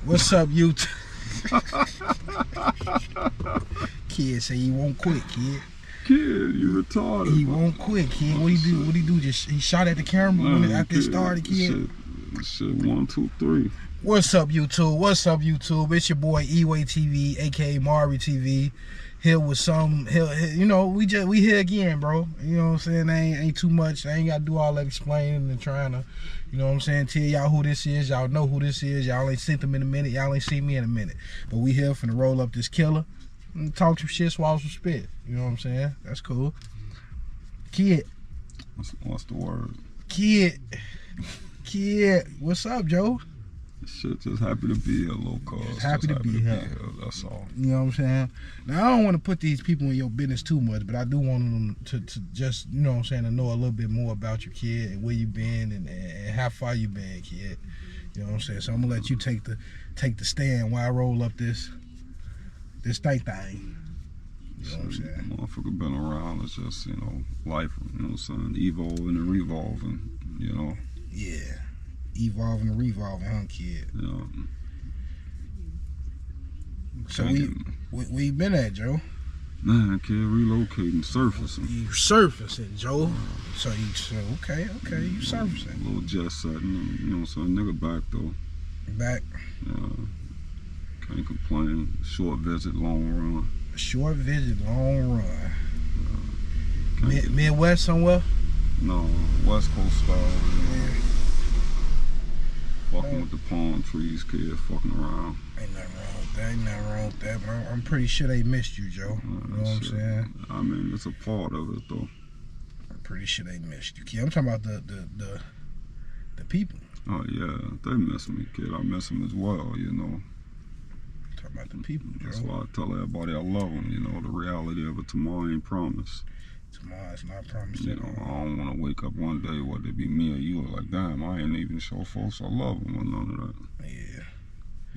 What's up, YouTube? Kid say he won't quit, kid. Kid, you retarded. He won't quit, kid. What he do? What he do? Just he shot at the camera when after it started, kid. Shit, 1, 2, 3. What's up, YouTube? What's up, YouTube? It's your boy E-Way TV, aka Mari TV. Here with some, you know, we here again, bro. You know what I'm saying? Ain't too much. I ain't got to do all that explaining and trying to, you know what I'm saying, tell y'all who this is. Y'all know who this is. Y'all ain't seen them in a minute. Y'all ain't seen me in a minute. But we here finna roll up this killer and talk some shit, swallow some spit. You know what I'm saying? That's cool. Kid. What's the word? Kid. What's up, Joe? Shit, just happy to be here, little cuz. Happy to be here. That's all. You know what I'm saying? Now, I don't want to put these people in your business too much, but I do want them to just, you know what I'm saying, to know a little bit more about your kid and where you been and how far you been, kid. You know what I'm saying? So I'm gonna let you take the stand while I roll up this thing. You know what I'm saying? Motherfucker been around. It's just, you know, life, you know what I'm saying, evolving and revolving, you know. Yeah. Evolving and revolving, huh, kid? Yeah. So where you been at, Joe? Man, kid, relocating, surfacing. You surfacing, Joe. So okay, you surfacing. A little jet setting, you know what I'm saying? Nigga back though. Back. Can't complain. Short visit, long run. Short visit, long run. Midwest somewhere? No, West Coast style. Yeah. Fucking with the palm trees, kid, fucking around. Ain't nothing wrong with that. But I'm pretty sure they missed you, Joe. You know what I'm saying? I mean, it's a part of it, though. I'm pretty sure they missed you, kid. I'm talking about the people. Oh, yeah. They miss me, kid. I miss them as well, you know. Talking about the people, Joe. That's why I tell everybody I love them, you know. The reality of it, tomorrow ain't promised. Tomorrow's not promised. You know, I don't want to wake up one day, whether it be me or you, like, damn, I ain't even show folks I love them or none of that. Yeah.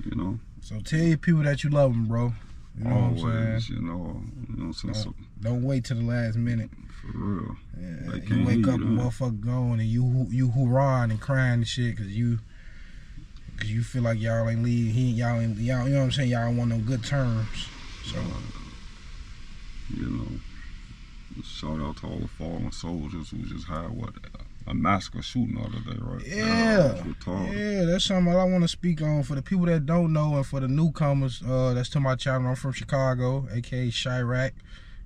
You know? So tell your people that you love them, bro. You know always, what I'm saying? You know what I'm saying? Don't wait till the last minute. For real. Yeah, you wake up and motherfucker going and you hoorahing and crying and shit because you feel like y'all ain't leave. Y'all, you know what I'm saying? Y'all want no good terms. So, you know. Shout out to all the fallen soldiers who just had a massacre shooting the other day, right? Yeah, that's something I want to speak on for the people that don't know and for the newcomers. That's to my channel. I'm from Chicago, aka Chirac.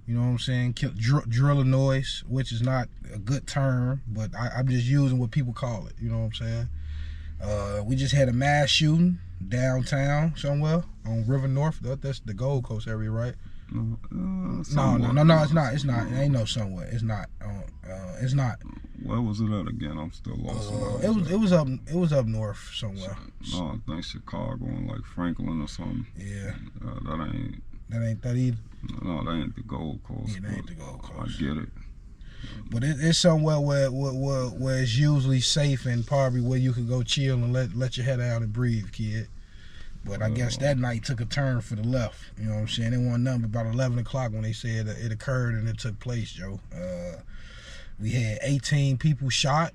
You know what I'm saying? Driller noise, which is not a good term, but I'm just using what people call it. You know what I'm saying? We just had a mass shooting downtown somewhere on River North. That's the Gold Coast area, right? No, it's not. It's not. It ain't no somewhere. It's not. It's not. Where was it at again? I'm still lost. It was up north somewhere. No, I think Chicago and like Franklin or something. Yeah. That ain't that either. No, that ain't the Gold Coast. Yeah, that ain't the Gold Coast. I get it. But it's somewhere where it's usually safe and probably where you can go chill and let your head out and breathe, kid. But I guess that night took a turn for the left. You know what I'm saying? It wasn't nothing but about 11 o'clock when they said it occurred and it took place, Joe. We had 18 people shot.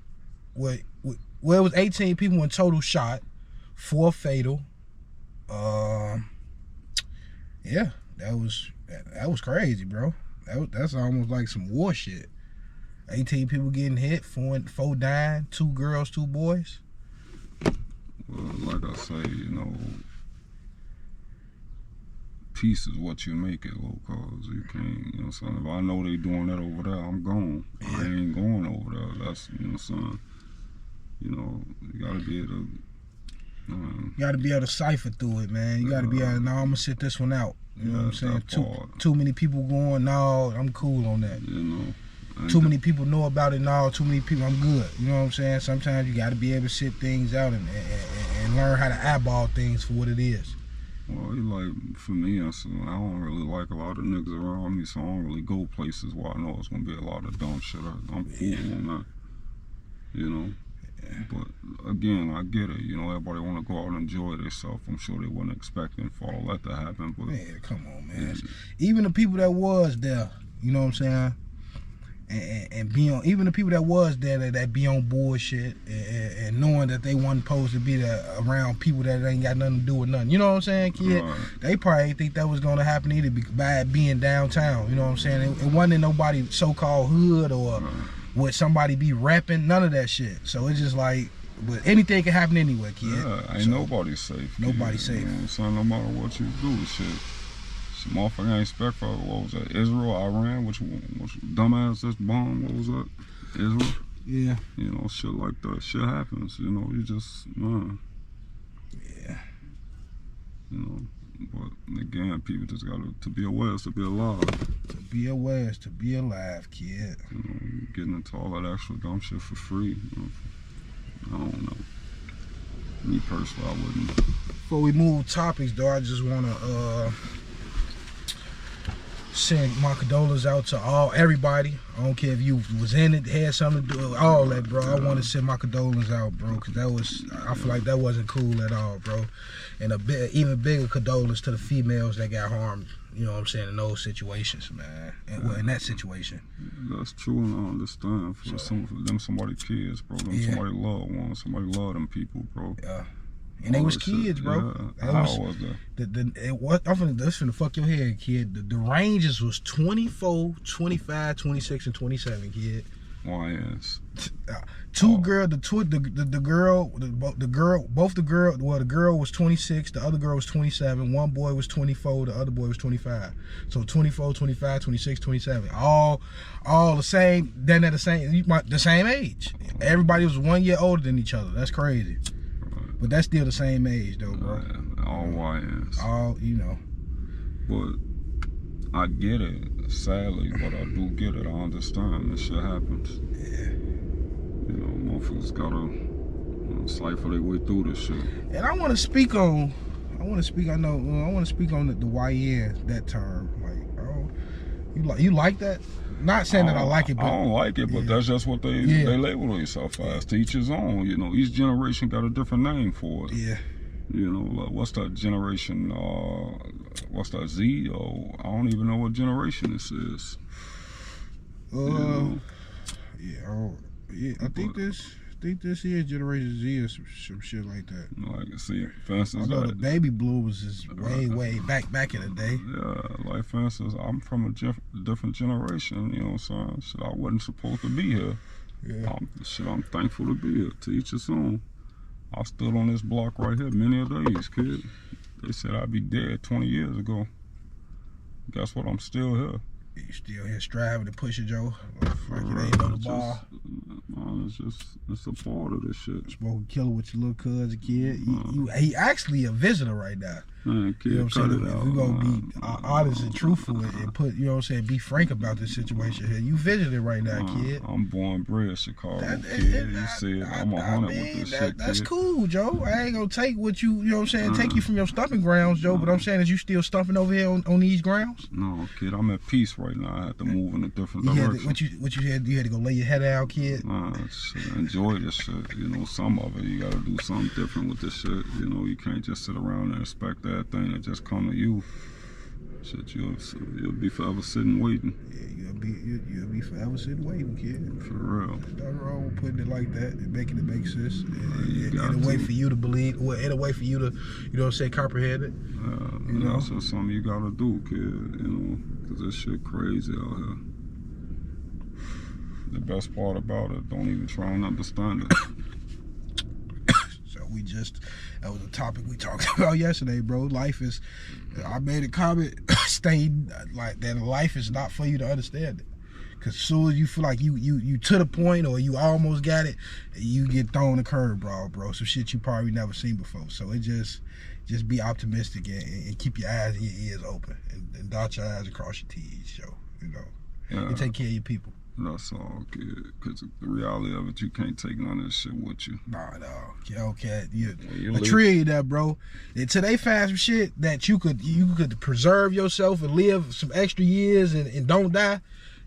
Well, it was 18 people in total shot. 4 fatal. Yeah, that was crazy, bro. That's almost like some war shit. 18 people getting hit, 4 dying, 2 girls, 2 boys. Well, like I say, you know, peace is what you make it, cause you can't, you know what I'm saying? If I know they doing that over there, I'm gone. Yeah. I ain't going over there. That's, you know what I'm saying? You know, you gotta be able to, you gotta be able to cipher through it, man. You gotta be able to, no, I'm gonna sit this one out. You know what I'm saying? Too many people going, no, I'm cool on that. You know? Too many people know about it, no, too many people, I'm good. You know what I'm saying? Sometimes you gotta be able to sit things out and learn how to eyeball things for what it is. Well, like, for me, I don't really like a lot of niggas around me, so I don't really go places where I know it's gonna be a lot of dumb shit. I'm cool on that, you know? Yeah. But, again, I get it, you know, everybody wanna go out and enjoy themselves. I'm sure they wasn't expecting for all that to happen, but... Man, come on, man. Even the people that was there, you know what I'm saying? and be on, even the people that was there that be on bullshit and knowing that they wasn't supposed to be there around people that ain't got nothing to do with nothing. You know what I'm saying, kid? Right. They probably ain't think that was gonna happen either by being downtown. You know what I'm saying? It wasn't in nobody so-called hood or would somebody be rapping, none of that shit. So it's just like, but anything can happen anywhere, kid. Yeah, ain't nobody safe. Nobody safe. You know what I'm saying? No matter what you do, shit. Motherfucker ain't expect for, what was that, Israel, Iran, which dumbass this bomb, what was that, Israel? Yeah. You know, shit like that, shit happens, you know, you just, man. Yeah. You know, but again, people just gotta, to be aware is to be alive. To be aware is to be alive, kid. You know, getting into all that extra dumb shit for free, you know, I don't know. Me personally, I wouldn't. Before we move topics, though, I just wanna, send my condolences out to everybody. I don't care if you was in it, had something to do with all that, bro. I want to send my condolences out, bro, because I feel like that wasn't cool at all, bro. And even bigger condolence to the females that got harmed, you know what I'm saying, in those situations, man. Well, in that situation. That's true, and I understand. For somebody kids, bro. Somebody loved ones. Somebody loved them people, bro. Yeah. And they was kids, bro. Yeah. How was that? That's finna fuck your head, kid. The ranges was 24, 25, 26, and 27, kid. YNs. The girl was 26, the other girl was 27, one boy was 24, the other boy was 25. So 24, 25, 26, 27. All the same, then at the same age. Everybody was 1 year older than each other. That's crazy. But that's still the same age, though, bro. All YNs. All, you know. But I get it, sadly, but I do get it. I understand. This shit happens. Yeah. You know, motherfuckers gotta cipher their way through this shit. And I want to speak on the YN, that term. Like, you like that? Not saying that I like it, but I don't like it, but that's just what they label themselves as. To each his own, you know. Each generation got a different name for it. Yeah. You know, like, what's that generation? What's that, Z? Oh, I don't even know what generation this is. I think this here Generation Z or some shit like that. Like, see, for instance, I know the baby boomers is way back in the day. Yeah, like, for instance, I'm from a different generation, you know what I'm saying? Shit, I wasn't supposed to be here. Yeah. I'm thankful to be here. To each his own. I stood on this block right here many a days, kid. They said I'd be dead 20 years ago. Guess what? I'm still here. You still here striving to push it, Joe? Like it ain't on the bar. It's a part of this shit. Smoking killer with your little cousin, kid. He actually a visitor right now. Man, kid, you know what I'm saying? it out, if we're gonna be honest and truthful and put, you know what I'm saying, be frank about this situation here. You visiting right now, kid. I'm born bred Chicago, kid. You see it. I'm 100 with this shit, That's kid. cool, Joe. I ain't gonna take what you know what I'm saying, take you from your stomping grounds, Joe, but I'm saying is you still stomping over here on these grounds? No, kid, I'm at peace right now. I had to move in a different direction. What you had to go lay your head out, kid? Enjoy this shit. You know, some of it, you gotta do something different with this shit. You know, you can't just sit around and expect that thing to just come to you. Shit, you'll be forever sitting waiting. Yeah, you'll be forever sitting waiting, kid. For real. There's nothing wrong with putting it like that and making it make sense. In a way for you to believe, or in a way for you to, you know what I'm saying, comprehend it. You know? That's just something you gotta do, kid. You know, because this shit crazy out here. The best part about it, don't even try and understand it. So that was a topic we talked about yesterday, bro. I made a comment stating like that life is not for you to understand it. Cause as soon as you feel like you to the point or you almost got it, you get thrown a curveball, bro. Some shit you probably never seen before. So it just be optimistic and keep your eyes and your ears open and dot your I's and cross your T's, yo. You know, and take care of your people. That's all, kid. Because the reality of it, you can't take none of this shit with you. Nah, okay. A tree that, bro. Until they find some shit that you could preserve yourself and live some extra years and don't die,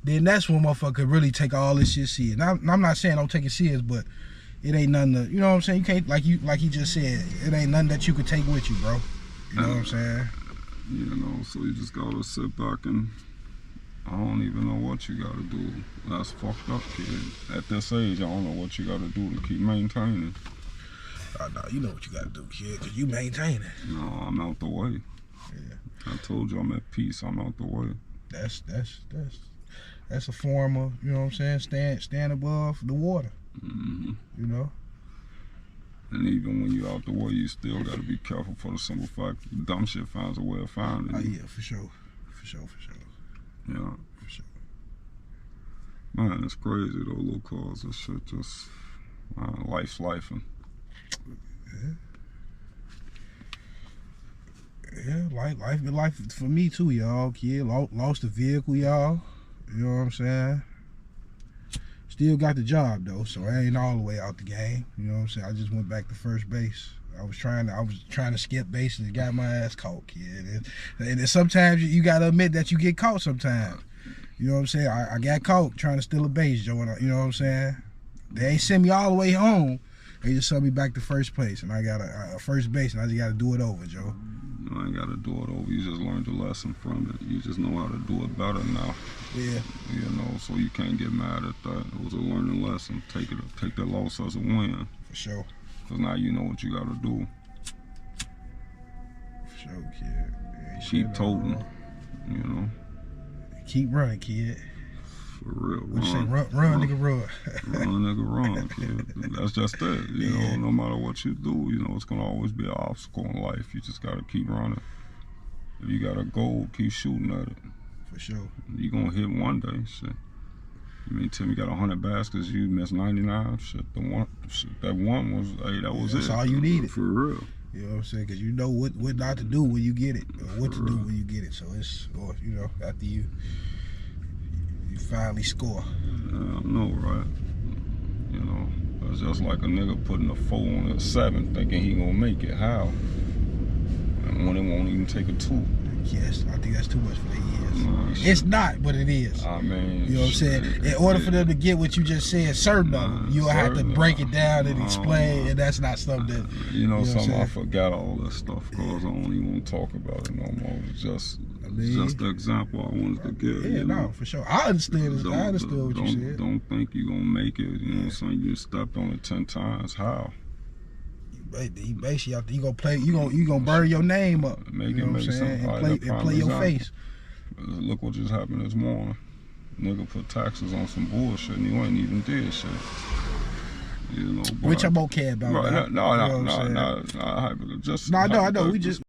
then that's when motherfucker could really take all this shit serious. Now, I'm not saying don't take it serious, but it ain't nothing to, you know what I'm saying? You can't, like he just said, it ain't nothing that you could take with you, bro. You know what I'm saying? You know, so you just gotta sit back and I don't even know what you gotta do. That's fucked up, kid. At this age, I don't know what you gotta do to keep maintaining. No, you know what you gotta do, kid, because you maintain it. No, I'm out the way. Yeah. I told you I'm at peace. I'm out the way. That's a form of, you know what I'm saying, stand above the water. Mm-hmm. You know? And even when you're out the way, you still gotta be careful for the simple fact dumb shit finds a way of finding you. Oh yeah, for sure. Yeah. For sure. Man, it's crazy though, little cause this shit just, life's lifing. Yeah, life been life for me too, y'all. Kid, lost the vehicle, y'all. You know what I'm saying? Still got the job though, so I ain't all the way out the game. You know what I'm saying? I just went back to first base. I was trying to skip bases and got my ass caught, kid. And sometimes you gotta admit that you get caught sometimes. You know what I'm saying? I got caught trying to steal a base, Joe. You know what I'm saying? They ain't send me all the way home. They just sent me back to first place, and I got a first base, and I just got to do it over, Joe. You ain't got to do it over. You just learned your lesson from it. You just know how to do it better now. Yeah. You know, so you can't get mad at that. It was a learning lesson. Take the loss as a win. For sure. Because now you know what you got to do. For sure, kid. Yeah, keep toting, you know. Keep running, kid. For real. What you say? Run, nigga, run. Run, nigga, run, kid. That's just it. You know, no matter what you do, you know, it's going to always be an obstacle in life. You just got to keep running. If you got a goal, keep shooting at it. For sure. You're going to hit one day, shit. You mean tell me you got 100 baskets, you missed 99? Shit, that one was, hey, that was that's it. That's all you needed. For real. You know what I'm saying? Because you know what not to do when you get it, or what to do when you get it. So it's, or, you know, after you finally score. Yeah, I know, right? You know, it's just like a nigga putting a 4 on a 7 thinking he gonna make it. How? And when it won't even take a 2. Yes, I think that's too much for their years. Nah, it's not, but it is. I mean, you know what I'm saying? In order for them to get what you just said, certain of them, you'll have to break it down and explain, and that's not something that... You know something, I forgot all this stuff because I don't even want to talk about it no more. It's just the example I wanted to give. Yeah, no, for sure. I understood what you said. Don't think you're going to make it. You know what I'm saying? You stepped on it 10 times. How? You basically have to, you gonna burn your name up. Make you know what I'm saying? And play your face. Look what just happened this morning. Nigga put taxes on some bullshit and you ain't even did shit. You know, which I'm okay about. Right, no, I know. We just